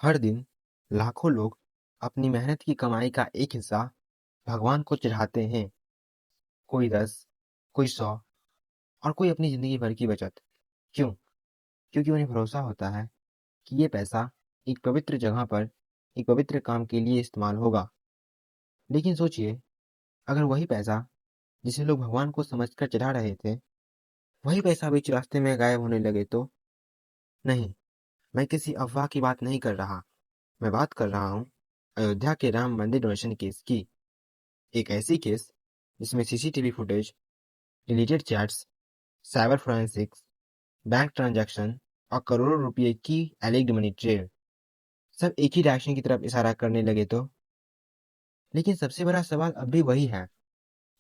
हर दिन लाखों लोग अपनी मेहनत की कमाई का एक हिस्सा भगवान को चढ़ाते हैं। कोई 10, कोई 100 और कोई अपनी जिंदगी भर की बचत। क्यों? क्योंकि उन्हें भरोसा होता है कि ये पैसा एक पवित्र जगह पर एक पवित्र काम के लिए इस्तेमाल होगा। लेकिन सोचिए, अगर वही पैसा जिसे लोग भगवान को समझकर चढ़ा रहे थे, वही पैसा बीच रास्ते में गायब होने लगे तो? नहीं, मैं किसी अफवाह की बात नहीं कर रहा। मैं बात कर रहा हूँ अयोध्या के राम मंदिर डोनेशन केस की। एक ऐसी केस जिसमें CCTV footage, deleted chats, cyber forensics, bank transaction और करोड़ों रुपए की एलिग्ड मनी ट्रेल सब एक ही डायरेक्शन की तरफ इशारा करने लगे तो? लेकिन सबसे बड़ा सवाल अब भी वही है,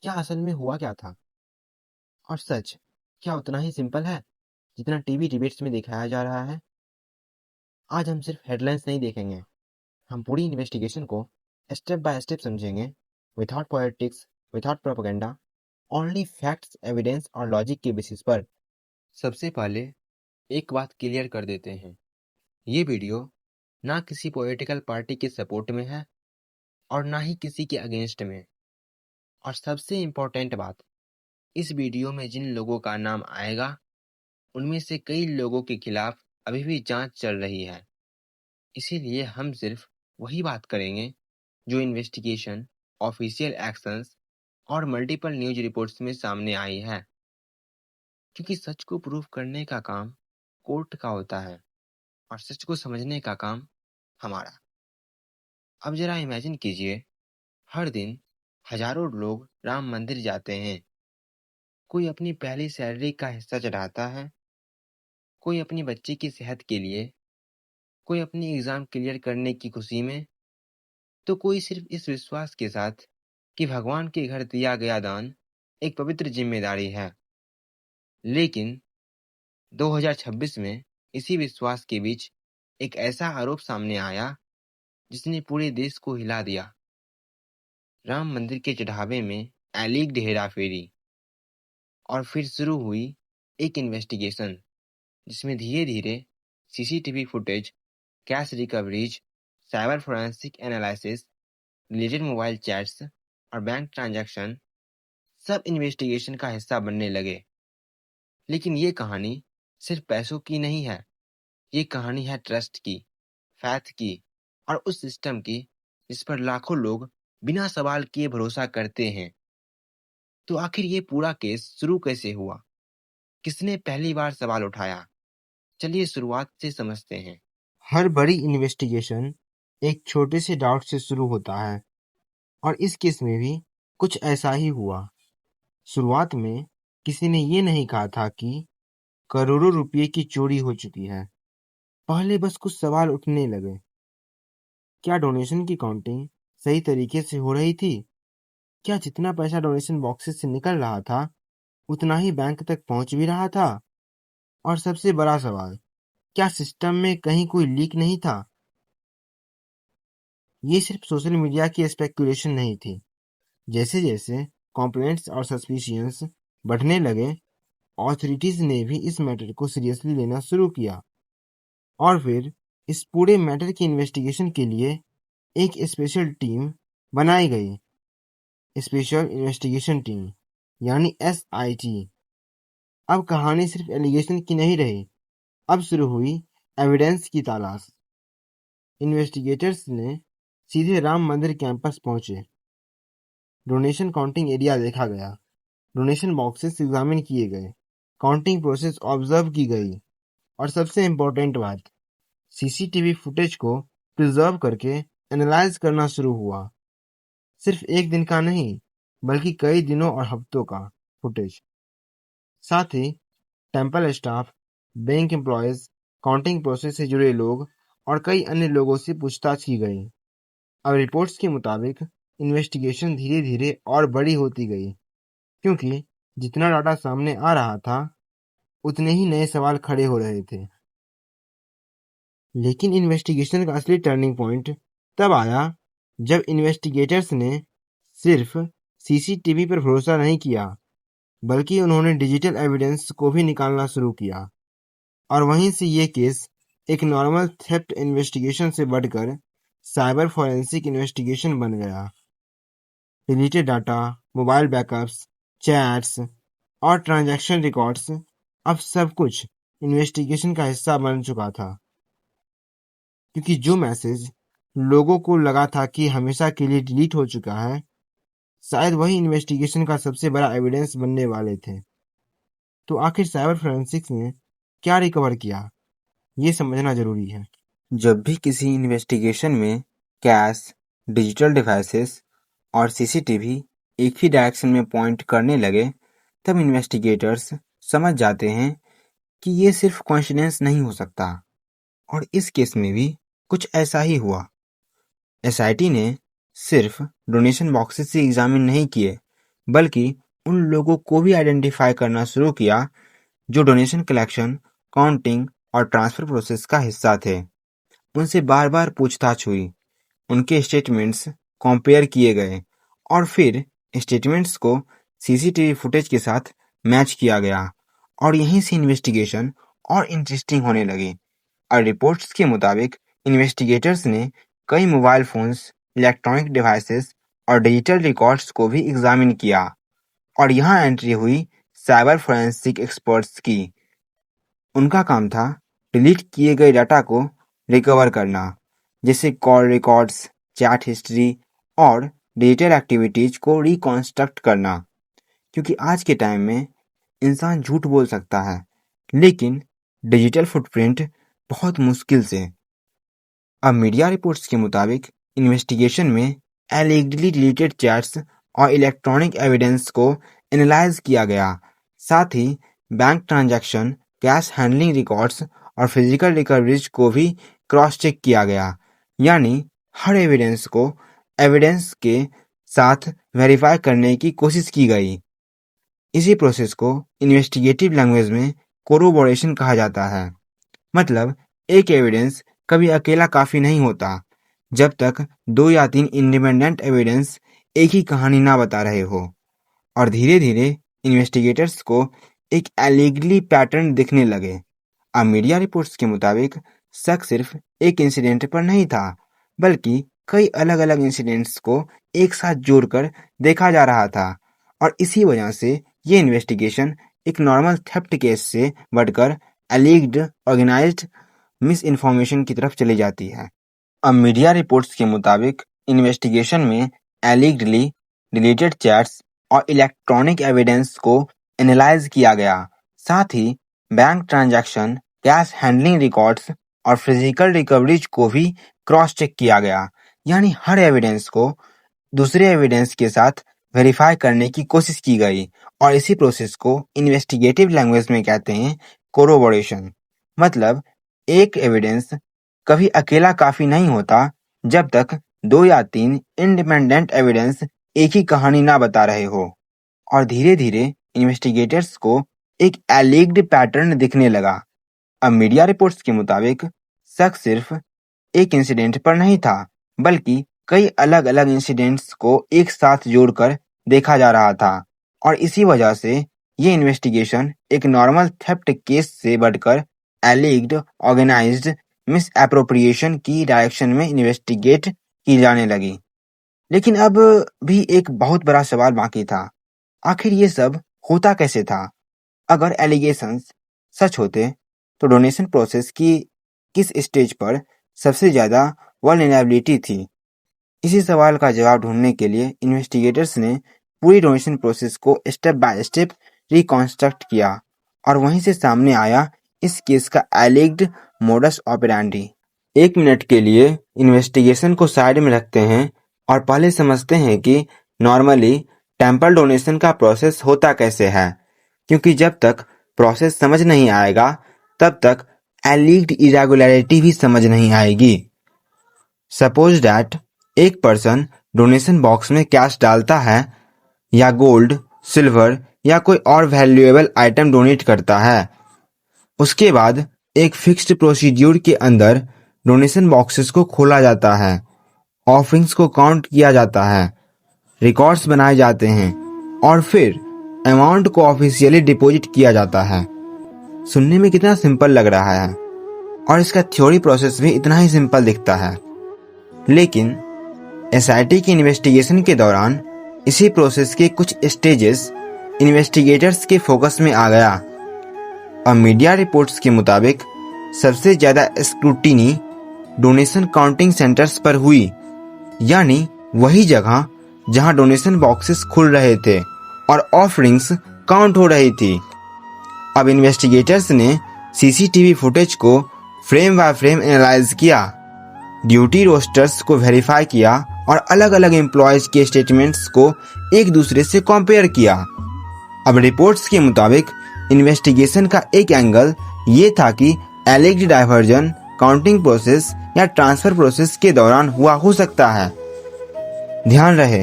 क्या असल में हुआ क्या था? और सच क्या उतना ही सिंपल है जितना टीवी डिबेट्स में दिखाया जा रहा है? आज हम सिर्फ हेडलाइंस नहीं देखेंगे, हम पूरी इन्वेस्टिगेशन को स्टेप बाय स्टेप समझेंगे, without politics, without propaganda, only facts, evidence और लॉजिक के बेसिस पर। सबसे पहले एक बात क्लियर कर देते हैं, ये वीडियो ना किसी पॉलिटिकल पार्टी के सपोर्ट में है और ना ही किसी के अगेंस्ट में। और सबसे इम्पोर्टेंट बात, इस वीडियो में जिन लोगों का नाम आएगा उनमें से कई लोगों के खिलाफ अभी भी जांच चल रही है। इसीलिए हम सिर्फ वही बात करेंगे जो इन्वेस्टिगेशन, ऑफिशियल एक्शंस और मल्टीपल न्यूज रिपोर्ट्स में सामने आई है। क्योंकि सच को प्रूव करने का काम कोर्ट का होता है और सच को समझने का काम हमारा। अब जरा इमेजिन कीजिए, हर दिन हजारों लोग राम मंदिर जाते हैं। कोई अपनी पहली सैलरी का हिस्सा चढ़ाता है, कोई अपनी बच्ची की सेहत के लिए, कोई अपनी एग्जाम क्लियर करने की खुशी में, तो कोई सिर्फ इस विश्वास के साथ कि भगवान के घर दिया गया दान एक पवित्र जिम्मेदारी है। लेकिन 2026 में इसी विश्वास के बीच एक ऐसा आरोप सामने आया जिसने पूरे देश को हिला दिया। राम मंदिर के चढ़ावे में एलीग्ड हेराफेरी। और फिर शुरू हुई एक इन्वेस्टिगेशन जिसमें धीरे धीरे CCTV footage, cash recoveries, cyber forensic analysis, deleted mobile chats और बैंक ट्रांजैक्शन सब इन्वेस्टिगेशन का हिस्सा बनने लगे। लेकिन ये कहानी सिर्फ पैसों की नहीं है, ये कहानी है ट्रस्ट की, फैथ की और उस सिस्टम की जिस पर लाखों लोग बिना सवाल किए भरोसा करते हैं। तो आखिर ये पूरा केस शुरू कैसे हुआ? किसने पहली बार सवाल उठाया? चलिए शुरुआत से समझते हैं। हर बड़ी इन्वेस्टिगेशन एक छोटे से डाउट से शुरू होता है और इस केस में भी कुछ ऐसा ही हुआ। शुरुआत में किसी ने ये नहीं कहा था कि करोड़ों रुपए की चोरी हो चुकी है। पहले बस कुछ सवाल उठने लगे। क्या डोनेशन की काउंटिंग सही तरीके से हो रही थी? क्या जितना पैसा डोनेशन बॉक्सेस से निकल रहा था उतना ही बैंक तक पहुंच भी रहा था? और सबसे बड़ा सवाल, क्या सिस्टम में कहीं कोई लीक नहीं था? ये सिर्फ सोशल मीडिया की स्पेकुलेशन नहीं थी। जैसे जैसे कंप्लेंट्स और सस्पिशियंस बढ़ने लगे, ऑथोरिटीज ने भी इस मैटर को सीरियसली लेना शुरू किया। और फिर इस पूरे मैटर की इन्वेस्टिगेशन के लिए एक स्पेशल टीम बनाई गई, स्पेशल इन्वेस्टिगेशन टीम यानी SIT। अब कहानी सिर्फ एलिगेशन की नहीं रही, अब शुरू हुई एविडेंस की तलाश। इन्वेस्टिगेटर्स ने सीधे राम मंदिर कैंपस पहुंचे। डोनेशन काउंटिंग एरिया देखा गया, डोनेशन बॉक्सेस एग्जामिन किए गए, काउंटिंग प्रोसेस ऑब्जर्व की गई और सबसे इम्पोर्टेंट बात, सीसीटीवी फुटेज को प्रिजर्व करके एनालाइज करना शुरू हुआ। सिर्फ एक दिन का नहीं, बल्कि कई दिनों और हफ्तों का फुटेज। साथ ही temple staff, bank employees, counting process से जुड़े लोग और कई अन्य लोगों से पूछताछ की गई। अब रिपोर्ट्स के मुताबिक इन्वेस्टिगेशन धीरे धीरे और बड़ी होती गई, क्योंकि जितना डाटा सामने आ रहा था उतने ही नए सवाल खड़े हो रहे थे। लेकिन इन्वेस्टिगेशन का असली टर्निंग पॉइंट तब आया जब इन्वेस्टिगेटर्स ने सिर्फ सीसीटीवी पर भरोसा नहीं किया, बल्कि उन्होंने डिजिटल एविडेंस को भी निकालना शुरू किया। और वहीं से ये केस एक नॉर्मल थेफ्ट इन्वेस्टिगेशन से बढ़कर साइबर फॉरेंसिक इन्वेस्टिगेशन बन गया। Deleted data, mobile backups, chats और ट्रांजैक्शन रिकॉर्ड्स, अब सब कुछ इन्वेस्टिगेशन का हिस्सा बन चुका था। क्योंकि जो मैसेज लोगों को लगा था कि हमेशा के लिए डिलीट हो चुका है, शायद वही इन्वेस्टिगेशन का सबसे बड़ा एविडेंस बनने वाले थे। तो आखिर साइबर फोरेंसिक्स ने क्या रिकवर किया, ये समझना जरूरी है। जब भी किसी इन्वेस्टिगेशन में कैश, डिजिटल डिवाइसेस और सीसीटीवी एक ही डायरेक्शन में पॉइंट करने लगे, तब इन्वेस्टिगेटर्स समझ जाते हैं कि ये सिर्फ कोइंसिडेंस नहीं हो सकता। और इस केस में भी कुछ ऐसा ही हुआ। एसआईटी ने सिर्फ डोनेशन बॉक्सेस ही एग्जामिन नहीं किए, बल्कि उन लोगों को भी आइडेंटिफाई करना शुरू किया जो डोनेशन कलेक्शन, काउंटिंग और ट्रांसफर प्रोसेस का हिस्सा थे। उनसे बार बार पूछताछ हुई, उनके स्टेटमेंट्स कंपेयर किए गए और फिर स्टेटमेंट्स को सीसीटीवी फुटेज के साथ मैच किया गया। और यहीं से इन्वेस्टिगेशन और इंटरेस्टिंग होने लगी। और रिपोर्ट्स के मुताबिक इन्वेस्टिगेटर्स ने कई मोबाइल फोन्स, इलेक्ट्रॉनिक डिवाइसेस और डिजिटल रिकॉर्ड्स को भी एग्जामिन किया। और यहाँ एंट्री हुई साइबर फोरेंसिक एक्सपर्ट्स की। उनका काम था डिलीट किए गए डाटा को रिकवर करना, जैसे कॉल रिकॉर्ड्स, चैट हिस्ट्री और डिजिटल एक्टिविटीज को रिकॉन्स्ट्रक्ट करना। क्योंकि आज के टाइम में इंसान झूठ बोल सकता है, लेकिन डिजिटल फुटप्रिंट बहुत मुश्किल से। अब मीडिया रिपोर्ट्स के मुताबिक इन्वेस्टिगेशन में एलिगली डिलीटेड चैट्स और इलेक्ट्रॉनिक एविडेंस को एनालाइज किया गया। साथ ही bank transaction, cash handling records और फिजिकल रिकवरीज को भी क्रॉस चेक किया गया। यानी हर एविडेंस के साथ वेरीफाई करने की कोशिश की गई। इसी प्रोसेस को इन्वेस्टिगेटिव लैंग्वेज में कोरोबोरेशन कहा जाता है। मतलब एक एविडेंस कभी अकेला काफी नहीं होता, जब तक 2 या 3 इंडिपेंडेंट एविडेंस एक ही कहानी ना बता रहे हो। और धीरे धीरे इन्वेस्टिगेटर्स को एक एलिगली पैटर्न दिखने लगे। अब मीडिया रिपोर्ट्स के मुताबिक शक सिर्फ एक इंसिडेंट पर नहीं था, बल्कि कई अलग अलग इंसिडेंट्स को एक साथ जोड़कर देखा जा रहा था। और इसी वजह से ये इन्वेस्टिगेशन एक नॉर्मल थेफ्ट केस से बढ़कर एलिग्ड ऑर्गेनाइज्ड मिस इन्फॉर्मेशन की तरफ चली जाती है। अब मीडिया रिपोर्ट्स के मुताबिक इन्वेस्टिगेशन में एलिगडली डिलीटेड चैट्स और इलेक्ट्रॉनिक एविडेंस को एनालाइज किया गया। साथ ही bank transaction, cash handling records और फिजिकल रिकवरीज को भी क्रॉस चेक किया गया। यानी हर एविडेंस को दूसरे एविडेंस के साथ वेरीफाई करने की कोशिश की गई। और इसी प्रोसेस को इन्वेस्टिगेटिव लैंग्वेज में कहते हैं कोरोबोरेशन। मतलब एक एविडेंस कभी अकेला काफी नहीं होता, जब तक 2 या 3 इंडिपेंडेंट एविडेंस एक ही कहानी ना बता रहे हो। और धीरे धीरे इन्वेस्टिगेटर्स को एक एलिग्ड पैटर्न दिखने लगा। अब मीडिया रिपोर्ट्स के मुताबिक शक सिर्फ एक इंसिडेंट पर नहीं था, बल्कि कई अलग अलग इंसिडेंट्स को एक साथ जोड़कर देखा जा रहा था। और इसी वजह से ये इन्वेस्टिगेशन एक नॉर्मल थेफ्ट केस से बढ़कर एलिग्ड ऑर्गेनाइज्ड मिस एप्रोप्रिएशन की डायरेक्शन में इन्वेस्टिगेट की जाने लगी। लेकिन अब भी एक बहुत बड़ा सवाल बाकी था। आखिर ये सब होता कैसे था? अगर एलिगेशंस सच होते, तो डोनेशन प्रोसेस की किस स्टेज पर सबसे ज्यादा वल्नरेबिलिटी थी? इसी सवाल का जवाब ढूंढने के लिए इन्वेस्टिगेटर्स ने पूरी डोनेशन प्रोसेस को स्टेप बाय स्टेप रिकॉन्स्ट्रक्ट किया। और वहीं से सामने आया इस केस का एलिग्ड मोडस ऑपरेंडी। 1 मिनट के लिए इन्वेस्टिगेशन को साइड में रखते हैं और पहले समझते हैं कि नॉर्मली टेम्पल डोनेशन का प्रोसेस होता कैसे है। क्योंकि जब तक प्रोसेस समझ नहीं आएगा, तब तक एलिग्ड इरेगुलरिटी भी समझ नहीं आएगी। सपोज दैट एक पर्सन डोनेशन बॉक्स में कैश डालता है या गोल्ड, सिल्वर या कोई और वैल्यूएबल आइटम डोनेट करता है। उसके बाद एक फिक्स्ड प्रोसीड्यूर के अंदर डोनेशन बॉक्सेस को खोला जाता है, ऑफरिंग्स को काउंट किया जाता है, रिकॉर्ड्स बनाए जाते हैं और फिर अमाउंट को ऑफिशियली डिपॉजिट किया जाता है। सुनने में कितना सिंपल लग रहा है, और इसका थ्योरी प्रोसेस भी इतना ही सिंपल दिखता है। लेकिन एसआईटी की इन्वेस्टिगेशन के दौरान इसी प्रोसेस के कुछ स्टेजेस इन्वेस्टिगेटर्स के फोकस में आ गया। अब मीडिया रिपोर्ट्स के मुताबिक सबसे ज़्यादा स्क्रूटिनी डोनेशन काउंटिंग सेंटर्स पर हुई, यानी वही जगह जहां डोनेशन बॉक्सेस खुल रहे थे और ऑफरिंग्स काउंट हो रही थी। अब इन्वेस्टिगेटर्स ने सीसीटीवी फुटेज को फ्रेम बाय फ्रेम एनालाइज किया, ड्यूटी रोस्टर्स को वेरीफाई किया और अलग अलग एम्प्लॉयज के स्टेटमेंट्स को एक दूसरे से कंपेयर किया। अब रिपोर्ट्स के मुताबिक इन्वेस्टिगेशन का एक एंगल ये था कि एलिग्ड डाइवर्जन काउंटिंग प्रोसेस या ट्रांसफर प्रोसेस के दौरान हुआ हो सकता है। ध्यान रहे,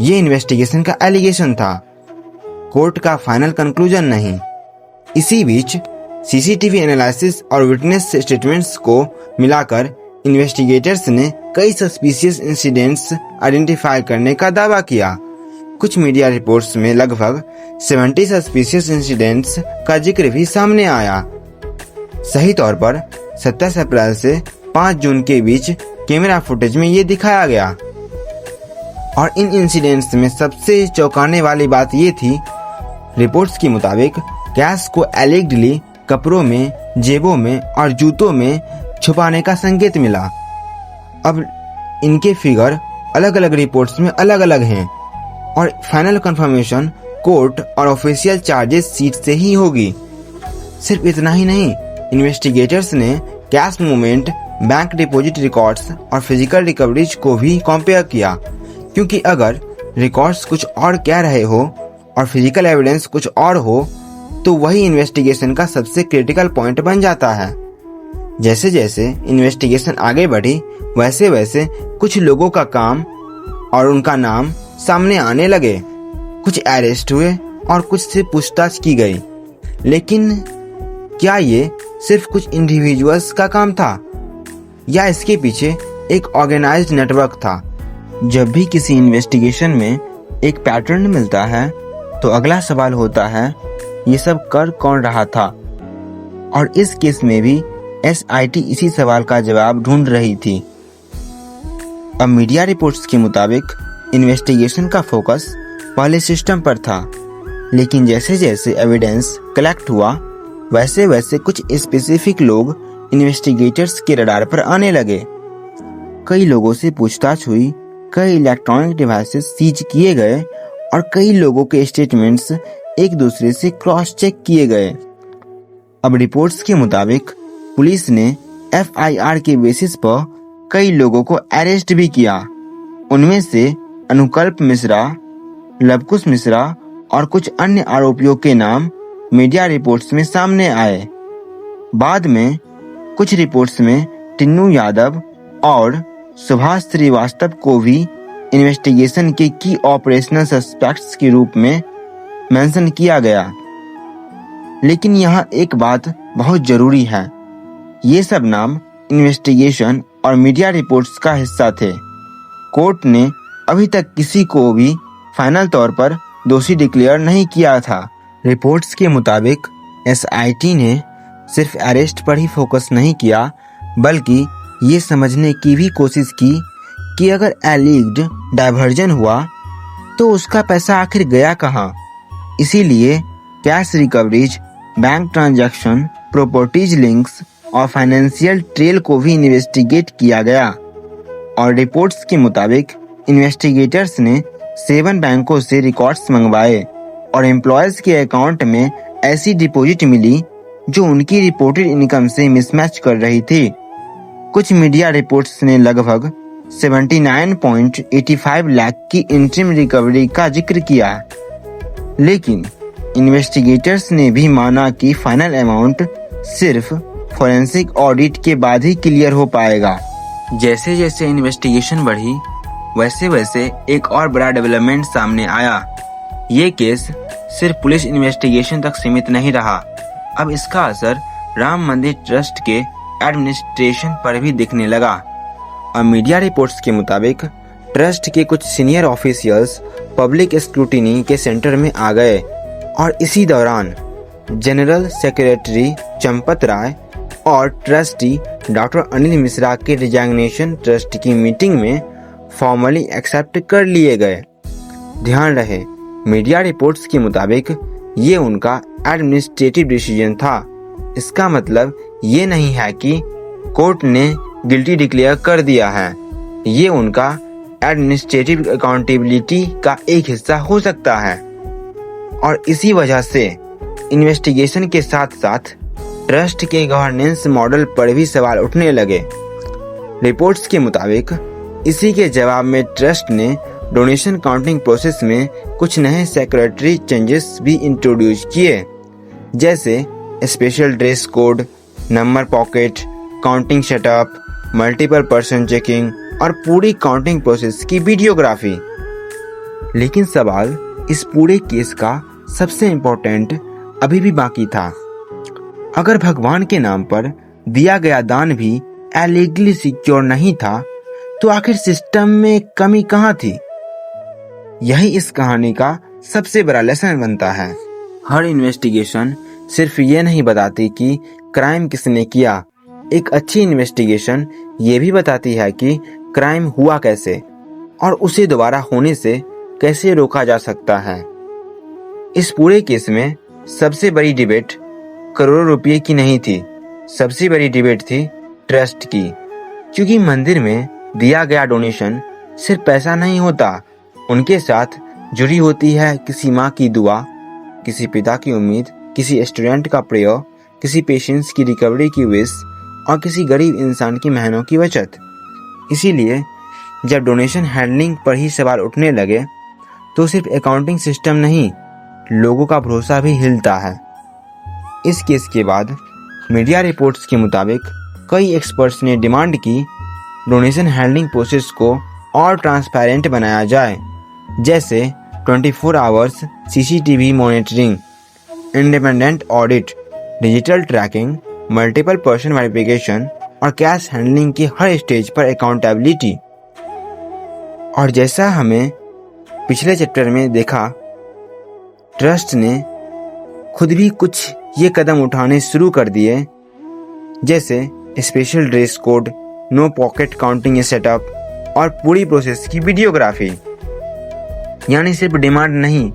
ये इन्वेस्टिगेशन का एलिगेशन था, कोर्ट का फाइनल कंक्लूजन नहीं। इसी बीच सीसीटीवी एनालिसिस और विटनेस स्टेटमेंट्स को मिलाकर इन्वेस्टिगेटर्स ने कई सस्पिशियस इंसिडेंट्स आइडेंटिफाई करने का दावा किया। कुछ मीडिया रिपोर्ट्स में लगभग 70 सस्पिशियस इंसिडेंट्स का जिक्र भी सामने आया। सही तौर पर 27 अप्रैल से 5 जून के बीच कैमरा फुटेज में ये दिखाया गया। और इन इंसिडेंट्स में सबसे चौंकाने वाली बात ये थी, रिपोर्ट्स के मुताबिक कैश को एलिग्डली कपड़ों में, जेबों में और जूतों में छुपाने का संकेत मिला। अब इनके फिगर अलग अलग रिपोर्ट्स में अलग अलग हैं और फाइनल कंफर्मेशन कोर्ट और ऑफिशियल चार्जेस शीट से ही होगी। सिर्फ इतना ही नहीं, इन्वेस्टिगेटर्स ने cash movement, bank deposit records और फिजिकल रिकवरीज को भी कंपेयर किया, क्योंकि अगर रिकॉर्ड्स कुछ और कह रहे हो और फिजिकल एविडेंस कुछ और हो तो वही इन्वेस्टिगेशन का सबसे क्रिटिकल पॉइंट बन जाता है। जैसे जैसे इन्वेस्टिगेशन आगे बढ़ी वैसे वैसे कुछ लोगों का काम और उनका नाम सामने आने लगे। कुछ अरेस्ट हुए और कुछ से पूछताछ की गई। लेकिन क्या ये सिर्फ कुछ इंडिविजुअल्स का काम था या इसके पीछे एक ऑर्गेनाइज्ड नेटवर्क था? जब भी किसी इन्वेस्टिगेशन में एक पैटर्न मिलता है तो अगला सवाल होता है, ये सब कर कौन रहा था? और इस केस में भी एसआईटी इसी सवाल का जवाब ढूंढ रही थी। अब मीडिया रिपोर्ट्स के मुताबिक इन्वेस्टिगेशन का फोकस पहले सिस्टम पर था, लेकिन जैसे जैसे एविडेंस कलेक्ट हुआ वैसे वैसे कुछ स्पेसिफिक लोग इन्वेस्टिगेटर्स के रडार पर आने लगे। कई लोगों से पूछताछ हुई, कई इलेक्ट्रॉनिक डिवाइसेस सीज किए गए और कई लोगों के स्टेटमेंट्स एक दूसरे से क्रॉस चेक किए गए। अब रिपोर्ट्स के मुताबिक पुलिस ने एफआईआर के बेसिस पर कई लोगों को अरेस्ट भी किया। उनमें से अनुकल्प मिश्रा, लवकुश मिश्रा और कुछ अन्य आरोपियों के नाम मीडिया रिपोर्ट्स में सामने आए। बाद में कुछ रिपोर्ट्स में टिन्नू यादव और सुभाष श्रीवास्तव को भी इन्वेस्टिगेशन के की ऑपरेशनल सस्पेक्ट्स के रूप में मेंशन किया गया। लेकिन यहाँ एक बात बहुत जरूरी है, ये सब नाम इन्वेस्टिगेशन और मीडिया रिपोर्ट्स का हिस्सा थे। कोर्ट ने अभी तक किसी को भी फाइनल तौर पर दोषी डिक्लेयर नहीं किया था। रिपोर्ट्स के मुताबिक एसआईटी ने सिर्फ अरेस्ट पर ही फोकस नहीं किया, बल्कि ये समझने की भी कोशिश की कि अगर एलिग्ड डाइवर्जन हुआ तो उसका पैसा आखिर गया कहाँ। इसीलिए cash recoveries, bank transaction, properties links और फाइनेंशियल ट्रेल को भी इन्वेस्टिगेट किया गया। और रिपोर्ट्स के मुताबिक इन्वेस्टिगेटर्स ने 7 बैंकों से रिकॉर्ड्स मंगवाए और एम्प्लॉयज के अकाउंट में ऐसी डिपॉजिट मिली जो उनकी रिपोर्टेड इनकम से मिसमैच कर रही थी। कुछ मीडिया रिपोर्ट्स ने लगभग 79.85 लाख की इंटरिम रिकवरी का जिक्र किया, लेकिन इन्वेस्टिगेटर्स ने भी माना कि फाइनल अमाउंट सिर्फ फोरेंसिक ऑडिट के बाद ही क्लियर हो पाएगा। जैसे जैसे इन्वेस्टिगेशन बढ़ी वैसे वैसे एक और बड़ा डेवलपमेंट सामने आया। ये केस सिर्फ पुलिस इन्वेस्टिगेशन तक सीमित नहीं रहा, अब इसका असर राम मंदिर ट्रस्ट के एडमिनिस्ट्रेशन पर भी दिखने लगा। और मीडिया रिपोर्ट्स के मुताबिक ट्रस्ट के कुछ सीनियर ऑफिशियल्स पब्लिक स्क्रूटिनी के सेंटर में आ गए और इसी दौरान जनरल सेक्रेटरी चंपत राय और ट्रस्टी डॉक्टर अनिल मिश्रा के रिजाइनेशन ट्रस्ट की मीटिंग में फॉर्मली एक्सेप्ट कर लिए गए। ध्यान रहे, मीडिया रिपोर्ट्स के मुताबिक ये उनका एडमिनिस्ट्रेटिव डिसीजन था। इसका मतलब ये नहीं है कि कोर्ट ने गिल्टी डिक्लेयर कर दिया है। ये उनका एडमिनिस्ट्रेटिव अकाउंटेबिलिटी का एक हिस्सा हो सकता है और इसी वजह से इन्वेस्टिगेशन के साथ साथ ट्रस्ट के गवर्नेंस मॉडल पर भी सवाल उठने लगे। रिपोर्ट्स के मुताबिक इसी के जवाब में ट्रस्ट ने डोनेशन काउंटिंग प्रोसेस में कुछ नए सेक्रेटरी चेंजेस भी इंट्रोड्यूस किए, जैसे special dress code, number pocket, counting setup, multiple person checking और पूरी काउंटिंग प्रोसेस की वीडियोग्राफी। लेकिन सवाल इस पूरे केस का सबसे इम्पोर्टेंट अभी भी बाकी था। अगर भगवान के नाम पर दिया गया दान भी इलीगली सिक्योर नहीं था, तो आखिर सिस्टम में कमी कहाँ थी? यही इस कहानी का सबसे बड़ा लेसन बनता है। हर इन्वेस्टिगेशन सिर्फ ये नहीं बताती कि क्राइम किसने किया। एक अच्छी इन्वेस्टिगेशन ये भी बताती है कि क्राइम हुआ कैसे और उसे दोबारा होने से कैसे रोका जा सकता है। इस पूरे केस में सबसे बड़ी डिबेट करोड़ों रुपए की नहीं थी, सबसे बड़ी डिबेट थी ट्रस्ट की। क्योंकि मंदिर में दिया गया डोनेशन सिर्फ पैसा नहीं होता, उनके साथ जुड़ी होती है किसी माँ की दुआ, किसी पिता की उम्मीद, किसी स्टूडेंट का प्रेयर, किसी पेशेंट्स की रिकवरी की विश और किसी गरीब इंसान की मेहनत की बचत। इसीलिए जब डोनेशन हैंडलिंग पर ही सवाल उठने लगे तो सिर्फ अकाउंटिंग सिस्टम नहीं, लोगों का भरोसा भी हिलता है। इस केस के बाद मीडिया रिपोर्ट्स के मुताबिक कई एक्सपर्ट्स ने डिमांड की डोनेशन हैंडलिंग प्रोसेस को और ट्रांसपेरेंट बनाया जाए, जैसे 24 hours CCTV monitoring, independent audit, digital tracking, multiple person verification और कैश हैंडलिंग की हर स्टेज पर अकाउंटेबिलिटी। और जैसा हमें पिछले चैप्टर में देखा, ट्रस्ट ने खुद भी कुछ ये कदम उठाने शुरू कर दिए, जैसे special dress code, no pocket counting setup और पूरी प्रोसेस की वीडियोग्राफी। यानी सिर्फ डिमांड नहीं,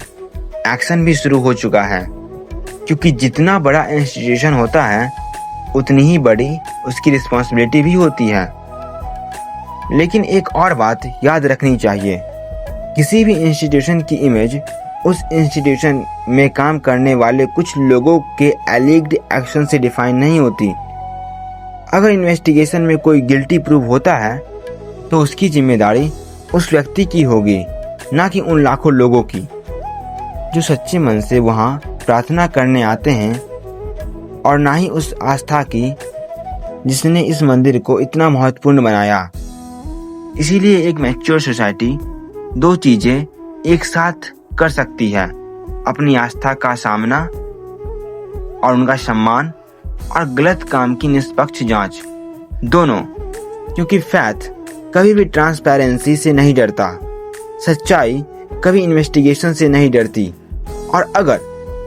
एक्शन भी शुरू हो चुका है। क्योंकि जितना बड़ा इंस्टीट्यूशन होता है उतनी ही बड़ी उसकी रिस्पॉन्सिबिलिटी भी होती है। लेकिन एक और बात याद रखनी चाहिए, किसी भी इंस्टीट्यूशन की इमेज उस इंस्टीट्यूशन में काम करने वाले कुछ लोगों के एलिग्ड एक्शन से डिफाइन नहीं होती। अगर इन्वेस्टिगेशन में कोई गिल्टी प्रूव होता है तो उसकी जिम्मेदारी उस व्यक्ति की होगी, ना कि उन लाखों लोगों की जो सच्चे मन से वहाँ प्रार्थना करने आते हैं, और ना ही उस आस्था की जिसने इस मंदिर को इतना महत्वपूर्ण बनाया। इसीलिए एक मैच्योर सोसाइटी दो चीजें एक साथ कर सकती है, अपनी आस्था का सामना और उनका सम्मान, और गलत काम की निष्पक्ष जांच, दोनों। क्योंकि फैथ कभी भी ट्रांसपेरेंसी से नहीं डरता, सच्चाई कभी इन्वेस्टिगेशन से नहीं डरती, और अगर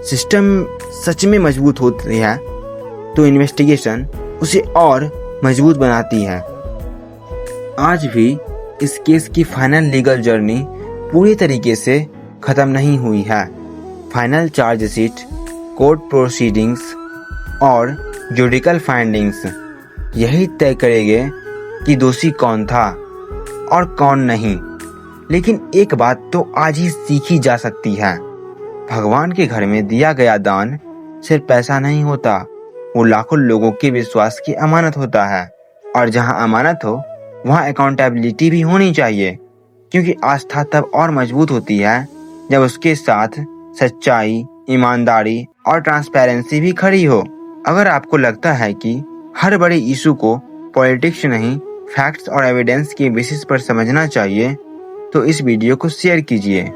सिस्टम सच में मजबूत होती है तो इन्वेस्टिगेशन उसे और मजबूत बनाती है। आज भी इस केस की फाइनल लीगल जर्नी पूरी तरीके से खत्म नहीं हुई है। फाइनल चार्जशीट, कोर्ट प्रोसीडिंग्स और जुडिकल फाइंडिंग्स यही तय करेंगे कि दोषी कौन था और कौन नहीं। लेकिन एक बात तो आज ही सीखी जा सकती है, भगवान के घर में दिया गया दान सिर्फ पैसा नहीं होता, वो लाखों लोगों के विश्वास की अमानत होता है। और जहां अमानत हो वहां अकाउंटेबिलिटी भी होनी चाहिए, क्योंकि आस्था तब और मजबूत होती है जब उसके साथ सच्चाई, ईमानदारी और ट्रांसपेरेंसी भी खड़ी हो। अगर आपको लगता है कि हर बड़े इशू को पॉलिटिक्स नहीं, फैक्ट्स और एविडेंस के बेसिस पर समझना चाहिए, तो इस वीडियो को शेयर कीजिए।